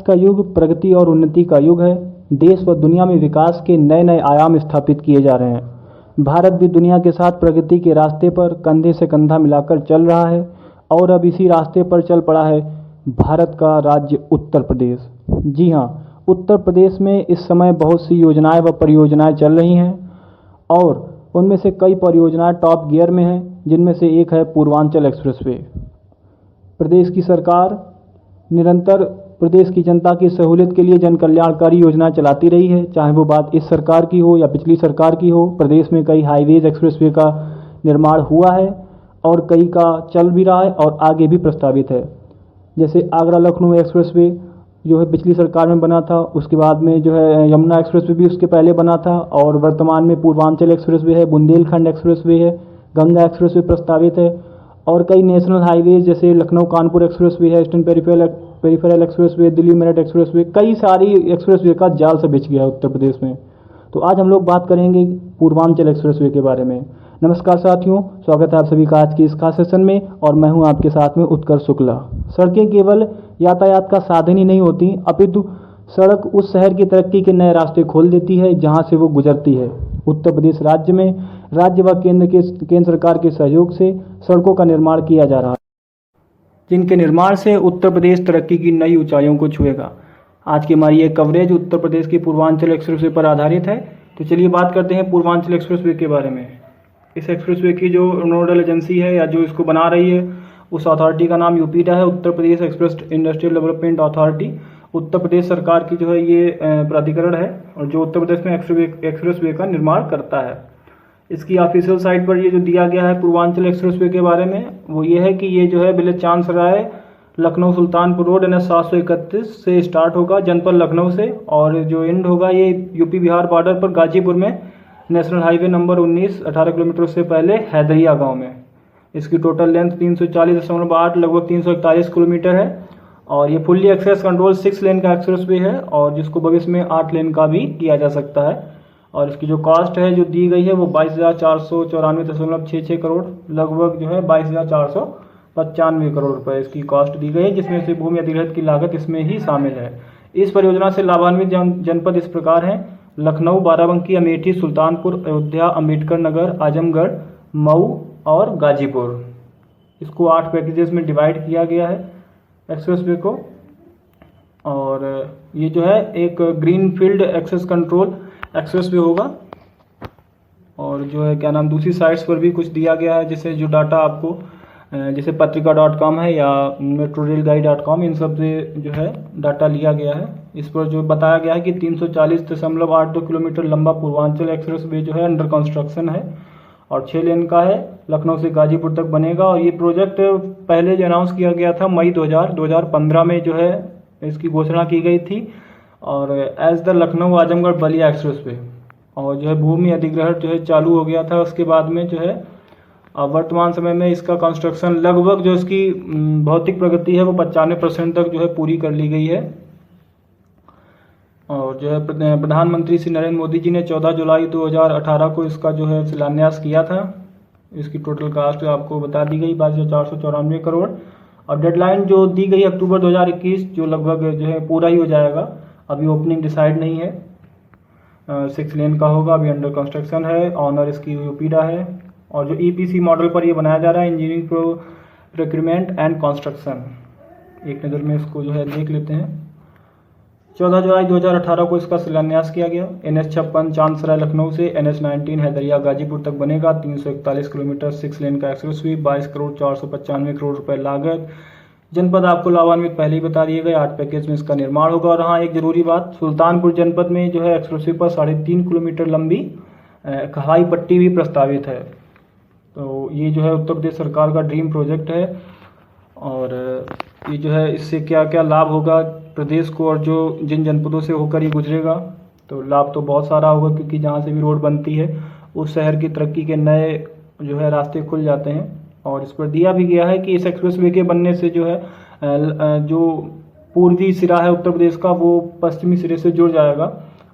का युग प्रगति और उन्नति का युग है। देश व दुनिया में विकास के नए नए आयाम स्थापित किए जा रहे हैं। भारत भी दुनिया के साथ प्रगति के रास्ते पर कंधे से कंधा मिलाकर चल रहा है और अब इसी रास्ते पर चल पड़ा है भारत का राज्य उत्तर प्रदेश। जी हाँ, उत्तर प्रदेश में इस समय बहुत सी योजनाएं व परियोजनाएं चल रही हैं और उनमें से कई परियोजनाएं टॉप गियर में हैं, जिनमें से एक है पूर्वांचल एक्सप्रेसवे। प्रदेश की सरकार निरंतर प्रदेश की जनता की सहूलियत के लिए जन कल्याणकारी योजनाएं चलाती रही है, चाहे वो बात इस सरकार की हो या पिछली सरकार की हो। प्रदेश में कई हाईवेज एक्सप्रेसवे का निर्माण हुआ है और कई का चल भी रहा है और आगे भी प्रस्तावित है। जैसे आगरा लखनऊ एक्सप्रेसवे जो है पिछली सरकार में बना था, उसके बाद में जो है यमुना एक्सप्रेसवे भी उसके पहले बना था और वर्तमान में पूर्वांचल एक्सप्रेसवे है, बुंदेलखंड एक्सप्रेसवे है, गंगा एक्सप्रेसवे प्रस्तावित है और कई नेशनल हाईवेज जैसे लखनऊ कानपुर एक्सप्रेसवे है, eastern peripheral expressway, Delhi Meerut expressway, कई सारी एक्सप्रेसवे का जाल से बिछ गया है उत्तर प्रदेश में। तो आज हम लोग बात करेंगे पूर्वांचल एक्सप्रेसवे के बारे में। नमस्कार साथियों, स्वागत है आप सभी का आज की इस खास सेशन में और मैं हूं आपके साथ में उत्कर्ष शुक्ला। सड़कें केवल यातायात का साधन ही नहीं होती, अपितु सड़क उस शहर की तरक्की के नए रास्ते खोल देती है जहां से वो गुजरती है। उत्तर प्रदेश राज्य में राज्य व केंद्र सरकार के सहयोग से सड़कों का निर्माण किया जा रहा है, जिनके निर्माण से उत्तर प्रदेश तरक्की की नई ऊंचाइयों को छुएगा। आज की हमारी ये कवरेज उत्तर प्रदेश की पूर्वांचल एक्सप्रेसवे पर आधारित है। तो चलिए बात करते हैं पूर्वांचल एक्सप्रेसवे के बारे में। इस एक्सप्रेसवे की जो नोडल एजेंसी है या जो इसको बना रही है उस अथॉरिटी का नाम यूपीडा है, Uttar Pradesh express industrial development authority. Uttar Pradesh सरकार की जो है ये प्राधिकरण है और जो उत्तर प्रदेश में एक्सप्रेसवे का निर्माण करता है। इसकी ऑफिशियल साइट पर ये जो दिया गया है पूर्वांचल एक्सप्रेसवे के बारे में वो ये है कि ये जो है village Chansarai Lucknow Sultanpur road NH 731 से स्टार्ट होगा जनपद लखनऊ से और जो एंड होगा ये यूपी बिहार बॉर्डर पर गाजीपुर में नेशनल हाईवे नंबर 19 18 किलोमीटर से पहले हैदरिया गांव में। इसकी टोटल लेंथ 340.8 लगभग 341 किलोमीटर है और ये फुल्ली एक्सेस कंट्रोल 6 लेन का एक्सप्रेसवे है और जिसको भविष्य में 8 लेन का भी किया जा सकता है। और इसकी जो कॉस्ट है जो दी गई है वो 22,494.66 करोड़ लगभग जो है 22,495 करोड़ रुपए इसकी कॉस्ट दी गई है, जिसमें से भूमि अधिग्रहण की लागत इसमें ही शामिल है। इस परियोजना से लाभान्वित जनपद इस प्रकार हैं: लखनऊ, बाराबंकी, अमेठी, सुल्तानपुर, अयोध्या, अम्बेडकर नगर, आजमगढ़, मऊ और गाजीपुर। इसको 8 पैकेजेस में डिवाइड किया गया है एक्सप्रेसवे को। और ये जो है एक green field access control expressway होगा और जो है क्या नाम दूसरी साइट्स पर भी कुछ दिया गया है, जैसे जो डाटा आपको जैसे पत्रिका.com है या metrorailguide.com, इन सब से जो है डाटा लिया गया है। इस पर जो बताया गया है कि 340.82 किलोमीटर लंबा पूर्वांचल एक्सप्रेसवे जो है अंडर कंस्ट्रक्शन है और 6 लेन का है, लखनऊ से गाजीपुर तक बनेगा। और ये प्रोजेक्ट पहले जो अनाउंस किया गया था मई 2015 में जो है इसकी घोषणा की गई थी और as the Lucknow Azamgarh Ballia expressway. और जो है भूमि अधिग्रहण जो है चालू हो गया था उसके बाद में जो है वर्तमान समय में इसका कंस्ट्रक्शन लगभग जो इसकी भौतिक प्रगति है वो 95% तक जो है पूरी कर ली गई है। और जो है प्रधानमंत्री श्री नरेंद्र मोदी जी ने 14 जुलाई 2018 को इसका जो है शिलान्यास किया था। इसकी टोटल कास्ट आपको बता दी गई 22,494 करोड़ और डेडलाइन जो दी गई अक्टूबर 2021 जो लगभग जो है पूरा ही हो जाएगा। अभी ओपनिंग डिसाइड नहीं है। 6 लेन का होगा, अभी अंडर कंस्ट्रक्शन है। ऑनर इसकी यूपीडा है और जो EPC मॉडल पर ये बनाया जा रहा है, इंजीनियरिंग प्रोक्यूरमेंट एंड कंस्ट्रक्शन। एक नज़र में इसको जो है देख लेते हैं। 14 जुलाई 2018 को इसका शिलान्यास किया गया। NH 56 चांसराय लखनऊ से NH 19 हैदरिया गाजीपुर तक बनेगा। 341 किलोमीटर 6 लेन का एक्सप्रेसवे, 22,495 करोड़ रुपए लागत। जनपद आपको लाभान्वित पहले ही बता दिए गए, 8 पैकेज में इसका निर्माण होगा। और हाँ, एक जरूरी बात, सुल्तानपुर जनपद में जो है एक्सप्रेसवे पर 3.5 किलोमीटर लंबी हवाई पट्टी भी प्रस्तावित है। तो ये जो है उत्तर प्रदेश सरकार का ड्रीम प्रोजेक्ट है और ये जो है इससे क्या क्या लाभ होगा प्रदेश को और जो जिन जनपदों से होकर ये गुजरेगा, तो लाभ तो बहुत सारा होगा क्योंकि जहाँ से भी रोड बनती है उस शहर की तरक्की के नए जो है रास्ते खुल जाते हैं। और इस पर दिया भी गया है कि इस एक्सप्रेसवे के बनने से जो है जो पूर्वी सिरा है उत्तर प्रदेश का वो पश्चिमी सिरे से जुड़ जाएगा।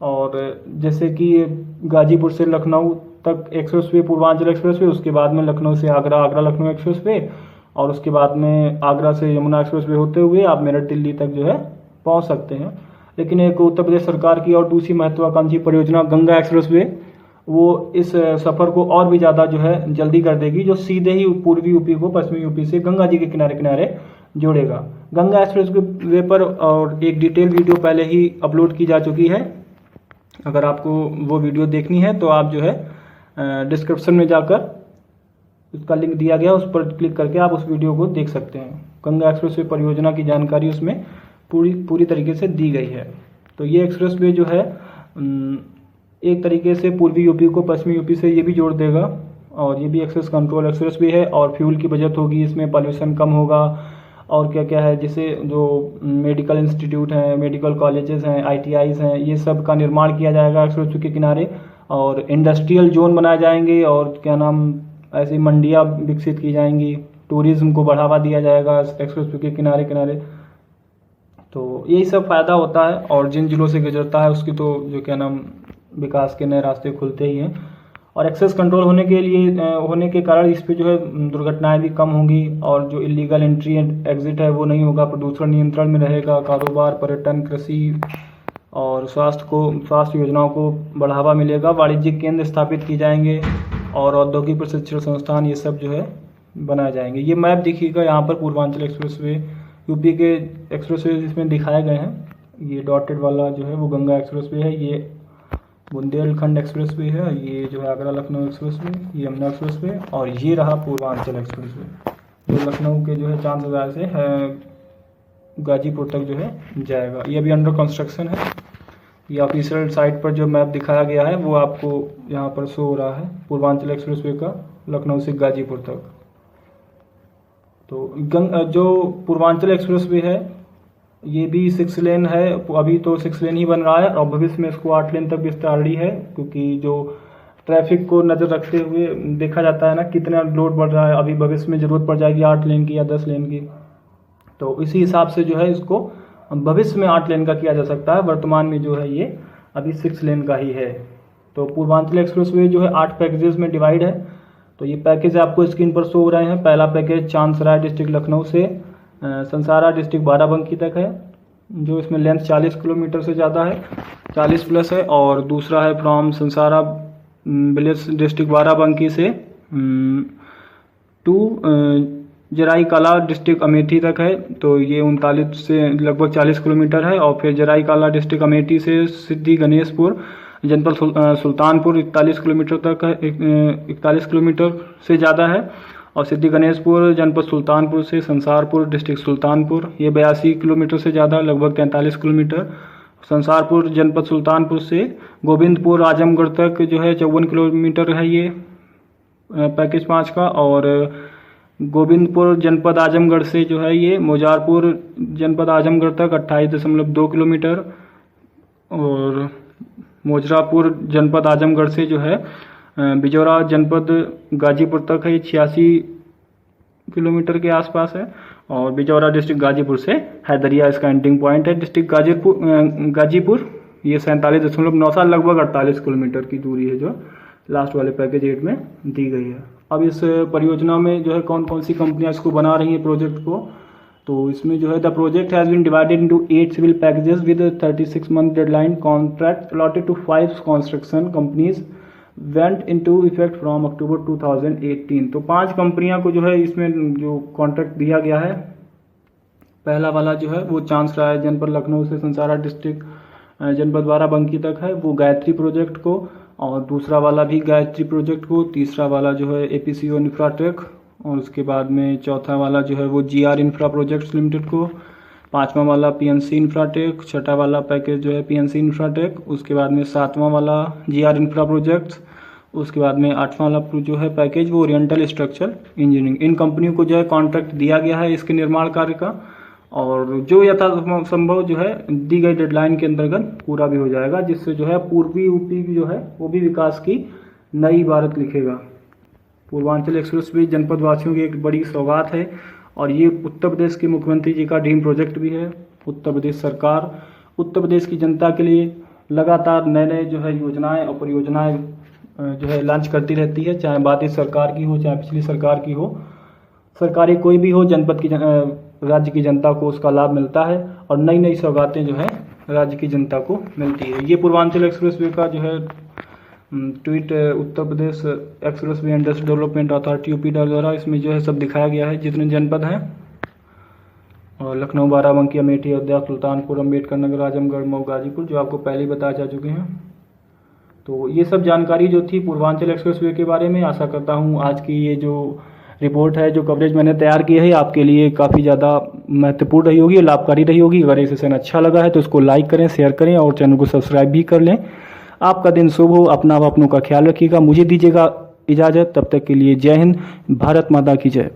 और जैसे कि गाजीपुर से लखनऊ तक एक्सप्रेसवे पूर्वांचल एक्सप्रेसवे, उसके बाद में लखनऊ से आगरा, आगरा लखनऊ एक्सप्रेसवे और उसके बाद में आगरा से यमुना एक्सप्रेसवे होते हुए आप मेरठ दिल्ली तक जो है पहुंच सकते हैं। लेकिन एक उत्तर प्रदेश सरकार की और दूसरी महत्वाकांक्षी परियोजना गंगा एक्सप्रेसवे, वो इस सफ़र को और भी ज़्यादा जो है जल्दी कर देगी, जो सीधे ही पूर्वी यूपी को पश्चिमी यूपी से गंगा जी के किनारे किनारे जोड़ेगा। गंगा एक्सप्रेसवे पर और एक डिटेल वीडियो पहले ही अपलोड की जा चुकी है। अगर आपको वो वीडियो देखनी है तो आप जो है डिस्क्रिप्शन में जाकर उसका लिंक दिया गया, उस पर क्लिक करके आप उस वीडियो को देख सकते हैं। गंगा एक्सप्रेसवे परियोजना की जानकारी उसमें पूरी तरीके से दी गई है। तो ये एक्सप्रेसवे जो है एक तरीके से पूर्वी यूपी को पश्चिमी यूपी से ये भी जोड़ देगा, और ये भी एक्सेस कंट्रोल एक्सप्रेसवे है, और फ्यूल की बचत होगी, इसमें पॉल्यूशन कम होगा, और क्या क्या है, जैसे जो मेडिकल इंस्टीट्यूट हैं, मेडिकल कॉलेजेस हैं, ITIs हैं, ये सब का निर्माण किया जाएगा एक्सप्रेसवे के किनारे, और इंडस्ट्रियल जोन बनाए जाएंगे, और क्या नाम ऐसी मंडियाँ विकसित की जाएंगी, टूरिज्म को बढ़ावा दिया जाएगा एक्सप्रेसवे के किनारे किनारे। तो यही सब फ़ायदा होता है, और जिन जिलों से गुजरता है उसकी तो जो क्या नाम विकास के नए रास्ते खुलते ही हैं। और एक्सेस कंट्रोल होने के कारण इस पे जो है दुर्घटनाएं भी कम होंगी, और जो इलीगल एंट्री एंड एग्जिट है वो नहीं होगा, प्रदूषण नियंत्रण में रहेगा, कारोबार, पर्यटन, कृषि और स्वास्थ्य योजनाओं को बढ़ावा मिलेगा, वाणिज्यिक केंद्र स्थापित किए जाएंगे, और औद्योगिक प्रशिक्षण संस्थान ये सब जो है बनाए जाएंगे। ये मैप देखिएगा, यहाँ पर पूर्वांचल एक्सप्रेसवे, यूपी के एक्सप्रेसवे इसमें दिखाए गए हैं। ये डॉटेड वाला जो है वो गंगा एक्सप्रेसवे है, ये बुंदेलखंड एक्सप्रेसवे है, ये जो है आगरा लखनऊ एक्सप्रेसवे, ये यमुना एक्सप्रेसवे, और ये रहा पूर्वांचल एक्सप्रेसवे जो लखनऊ के जो है चांद बाजार से है गाजीपुर तक जो है जाएगा। ये अभी अंडर कंस्ट्रक्शन है। ये ऑफिशियल साइट पर जो मैप दिखाया गया है वो आपको यहाँ पर शो हो रहा है, पूर्वांचल एक्सप्रेसवे का लखनऊ से गाजीपुर तक। तो जो पूर्वांचल एक्सप्रेसवे है ये भी 6 लेन है, अभी तो 6 लेन ही बन रहा है, और भविष्य में इसको 8 लेन तक विस्तारी है, क्योंकि जो ट्रैफिक को नज़र रखते हुए देखा जाता है ना कितना लोड बढ़ रहा है। अभी भविष्य में ज़रूरत पड़ जाएगी 8 लेन की या 10 लेन की, तो इसी हिसाब से जो है इसको भविष्य में 8 लेन का किया जा सकता है। वर्तमान में जो है ये अभी 6 लेन का ही है। तो पूर्वांचल एक्सप्रेसवे जो है 8 पैकेजेस में डिवाइड है। तो ये पैकेज आपको स्क्रीन पर शो हो रहे हैं। पहला पैकेज चांदसराय डिस्ट्रिक्ट लखनऊ से संसारा डिस्ट्रिक्ट बाराबंकी तक है, जो इसमें लेंथ 40 किलोमीटर से ज़्यादा है, 40+ है। और दूसरा है फ्रॉम संसारा विलेज डिस्ट्रिक्ट बाराबंकी से टू जराई कला डिस्ट्रिक्ट अमेठी तक है, तो ये 39 से लगभग 40 किलोमीटर है। और फिर जराई कला डिस्ट्रिक्ट अमेठी से सिद्धि गणेशपुर जनपद सुल्तानपुर 41 किलोमीटर तक है, 41 किलोमीटर से ज़्यादा है। और सिद्धि गणेशपुर जनपद सुल्तानपुर से संसारपुर डिस्ट्रिक्ट सुल्तानपुर ये 82 किलोमीटर से ज़्यादा, लगभग 43 किलोमीटर। संसारपुर जनपद सुल्तानपुर से गोविंदपुर आजमगढ़ तक जो है 54 किलोमीटर है ये पैकेज 5 का। और गोविंदपुर जनपद आजमगढ़ से जो है ये मोजारपुर जनपद आजमगढ़ तक 28.2 किलोमीटर। और मोजरापुर जनपद आजमगढ़ से जो है बिजौरा जनपद गाजीपुर तक है, ये 86 किलोमीटर के आसपास है। और बिजौरा डिस्ट्रिक्ट गाजीपुर से हैदरिया इसका एंडिंग पॉइंट है। डिस्ट्रिक्ट गाजीपुर ये 47.97 लगभग 48 किलोमीटर की दूरी है जो लास्ट वाले पैकेज 8 में दी गई है। अब इस परियोजना में जो है कौन कौन सी कंपनियां इसको बना रही हैं प्रोजेक्ट को, तो इसमें जो है the project has been divided into 8 civil packages with 36 month deadline. Contract allotted to 5 construction companies went into effect from October 2018। तो 5 कंपनियां को जो है इसमें जो कॉन्ट्रैक्ट दिया गया है। पहला वाला जो है वो चांसराय जनपद लखनऊ से संसारा डिस्ट्रिक्ट जनपद बाराबंकी तक है, वो गायत्री प्रोजेक्ट को। और दूसरा वाला भी गायत्री प्रोजेक्ट को। तीसरा वाला जो है APCO इंफ्राटेक। और उसके बाद में चौथा वाला जो है वो GR इंफ्रा प्रोजेक्ट्स लिमिटेड को। 5वां वाला PNC इंफ्राटेक। छठा वाला पैकेज जो है PNC इंफ्राटेक। उसके बाद में 7वां वाला GR इंफ्रा प्रोजेक्ट्स। उसके बाद में 8वां वाला जो है पैकेज वो ओरिएंटल स्ट्रक्चरल इंजीनियरिंग। इन कंपनियों को जो है कॉन्ट्रैक्ट दिया गया है इसके निर्माण कार्य का, और जो यथासंभव जो है दी गई डेडलाइन के अंतर्गत पूरा भी हो जाएगा, जिससे जो है पूर्वी यूपी जो है वो भी विकास की नई इबारत लिखेगा। पूर्वांचल एक्सप्रेसवे जनपद वासियों की एक बड़ी सौगात है, और ये उत्तर प्रदेश के मुख्यमंत्री जी का ड्रीम प्रोजेक्ट भी है। उत्तर प्रदेश सरकार उत्तर प्रदेश की जनता के लिए लगातार नए नए जो है योजनाएं और परियोजनाएं जो है लॉन्च करती रहती है, चाहे बात इस सरकार की हो चाहे पिछली सरकार की हो। सरकारी कोई भी हो, जनपद की राज्य की जनता को उसका लाभ मिलता है और नई नई सौगातें जो है राज्य की जनता को मिलती है। ये पूर्वांचल एक्सप्रेसवे का जो है tweet Uttar Pradesh expressway industrial development authority UP द्वारा इसमें जो है सब दिखाया गया है जितने जनपद हैं, और लखनऊ, बाराबंकी, अमेठी, अयोध्या, सुल्तानपुर, अम्बेडकर नगर, आजमगढ़, मऊ, गाजीपुर, जो आपको पहले ही बता जा चुके हैं। तो ये सब जानकारी जो थी पूर्वांचल एक्सप्रेसवे के बारे में। आशा करता हूँ आज की ये जो रिपोर्ट है, जो कवरेज मैंने तैयार की है, आपके लिए काफ़ी ज़्यादा महत्वपूर्ण रही होगी, लाभकारी रही होगी। अगर ये सेशन अच्छा लगा है तो इसको लाइक करें, शेयर करें और चैनल को सब्सक्राइब भी कर लें। आपका दिन शुभ हो। अपना व अपनों का ख्याल रखिएगा। मुझे दीजिएगा इजाज़त। तब तक के लिए जय हिंद। भारत माता की जय।